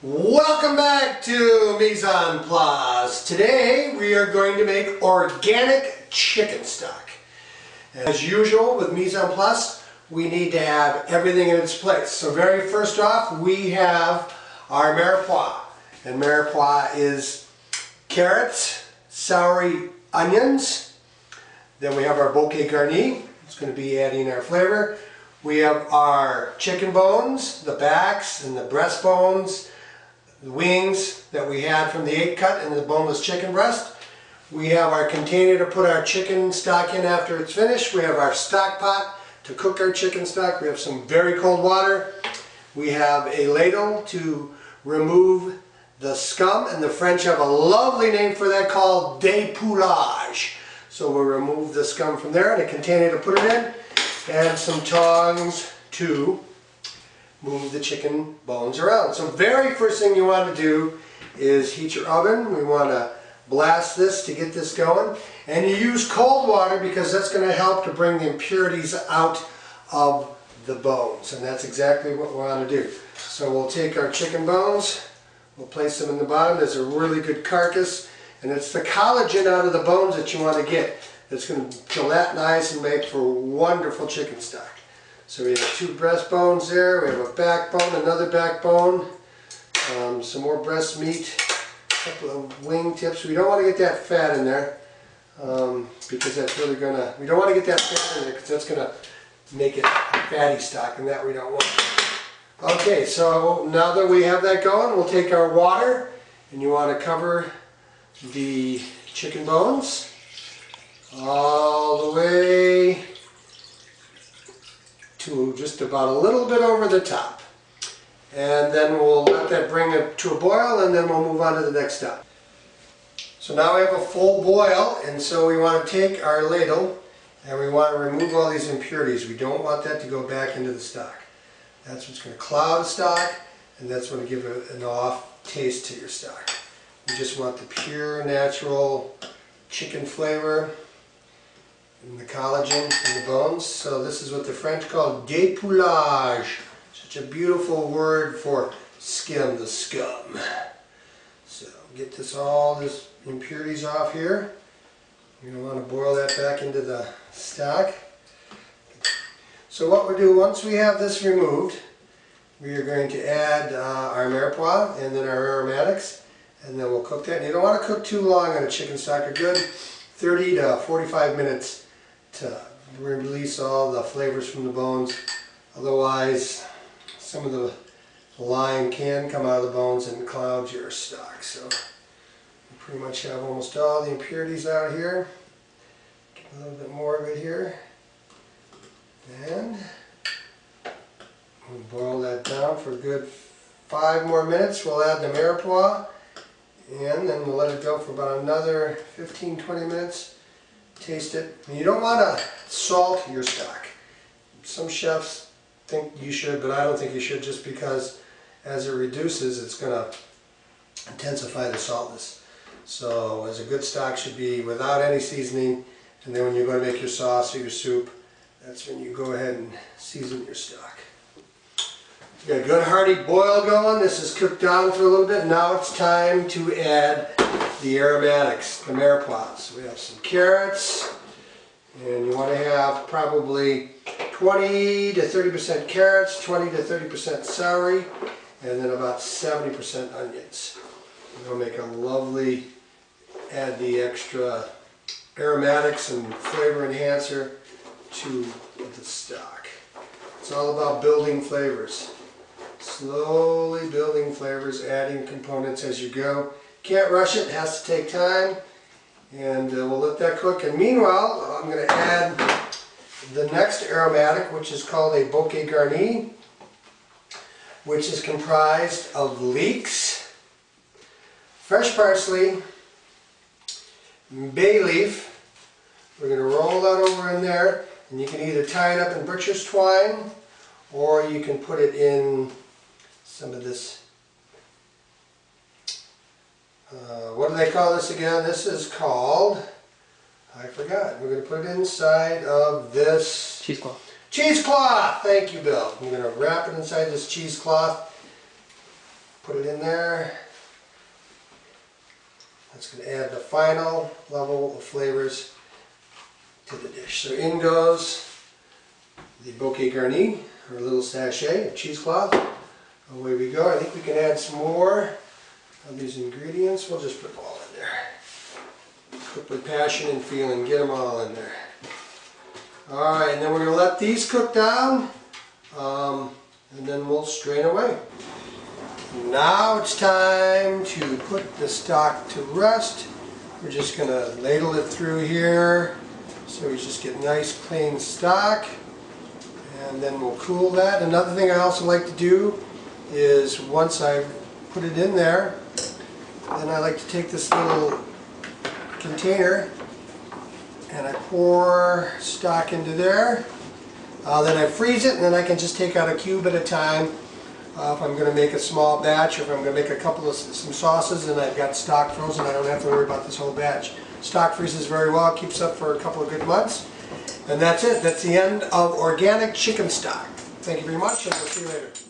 Welcome back to Mise en Place. Today we are going to make organic chicken stock. As usual with Mise en Place, we need to have everything in its place. So very first off, we have our mirepoix. And mirepoix is carrots, celery, onions. Then we have our bouquet garni. It's going to be adding our flavor. We have our chicken bones, the backs and the breastbones, the wings that we had from the 8-cut and the boneless chicken breast. We have our container to put our chicken stock in after it's finished. We have our stock pot to cook our chicken stock. We have some very cold water. We have a ladle to remove the scum, and the French have a lovely name for that called dépoulage. So we'll remove the scum from there, and a container to put it in, and some tongs to move the chicken bones around. So very first thing you want to do is heat your oven. We want to blast this to get this going, and you use cold water because that's going to help to bring the impurities out of the bones, and that's exactly what we want to do. So we'll take our chicken bones, we'll place them in the bottom. There's a really good carcass, and it's the collagen out of the bones that you want to get. It's going to gelatinize and make for wonderful chicken stock. So we have 2 breastbones there, we have a backbone, another backbone, some more breast meat, a couple of wing tips. We don't want to get that fat in there because that's really going to, we don't want to get that fat in there because that's going to make it fatty stock, and that we don't want. Okay, so now that we have that going, we'll take our water, and you want to cover the chicken bones all the way to just about a little bit over the top, and then we'll let that bring it to a boil, and then we'll move on to the next step. So now we have a full boil, and so we want to take our ladle and we want to remove all these impurities. We don't want that to go back into the stock. That's what's going to cloud stock, and that's going to give it an off taste to your stock. You just want the pure natural chicken flavor and the collagen in the bones. So this is what the French call dépoulage. Such a beautiful word for skim, the scum. So get all this impurities off here. You're going to want to boil that back into the stock. So what we do, once we have this removed, we are going to add our mirepoix and then our aromatics, and then we'll cook that. And you don't want to cook too long on a chicken stock. A good 30 to 45 minutes to release all the flavors from the bones. Otherwise, some of the lime can come out of the bones and cloud your stock. So we pretty much have almost all the impurities out here. Get a little bit more of it here. And we'll boil that down for a good 5 more minutes. We'll add the mirepoix, and then we'll let it go for about another 15-20 minutes. Taste it. And you don't want to salt your stock. Some chefs think you should, but I don't think you should, just because as it reduces, it's going to intensify the saltness. So as a good stock should be without any seasoning, and then when you're going to make your sauce or your soup, that's when you go ahead and season your stock. You got a good hearty boil going. This is cooked down for a little bit. Now it's time to add the aromatics, the mirepoix. So we have some carrots, and you want to have probably 20 to 30% carrots, 20 to 30% celery, and then about 70% onions. It'll make a lovely, add the extra aromatics and flavor enhancer to the stock. It's all about building flavors. Slowly building flavors, adding components as you go. Can't rush it, it has to take time, and we'll let that cook. And meanwhile, I'm going to add the next aromatic, which is called a bouquet garni, which is comprised of leeks, fresh parsley, bay leaf. We're going to roll that over in there, and you can either tie it up in butcher's twine, or you can put it in some of this, what do they call this again? This is called, I forgot. We're going to put it inside of this cheesecloth. Cheesecloth! Thank you, Bill. I'm going to wrap it inside this cheesecloth, put it in there. That's going to add the final level of flavors to the dish. So in goes the bouquet garni, or little sachet of cheesecloth. Away we go. I think we can add some more of these ingredients. We'll just put them all in there. Cook with passion and feeling. Get them all in there. Alright, and then we're going to let these cook down, and then we'll strain away. Now it's time to put the stock to rest. We're just going to ladle it through here so we just get nice clean stock, and then we'll cool that. Another thing I also like to do is once I put it in there, then I like to take this little container and I pour stock into there. Then I freeze it, and then I can just take out a cube at a time. If I'm going to make a small batch, or if I'm going to make a couple of some sauces and I've got stock frozen, I don't have to worry about this whole batch. Stock freezes very well, keeps up for a couple of good months. And that's it. That's the end of organic chicken stock. Thank you very much, and we'll see you later.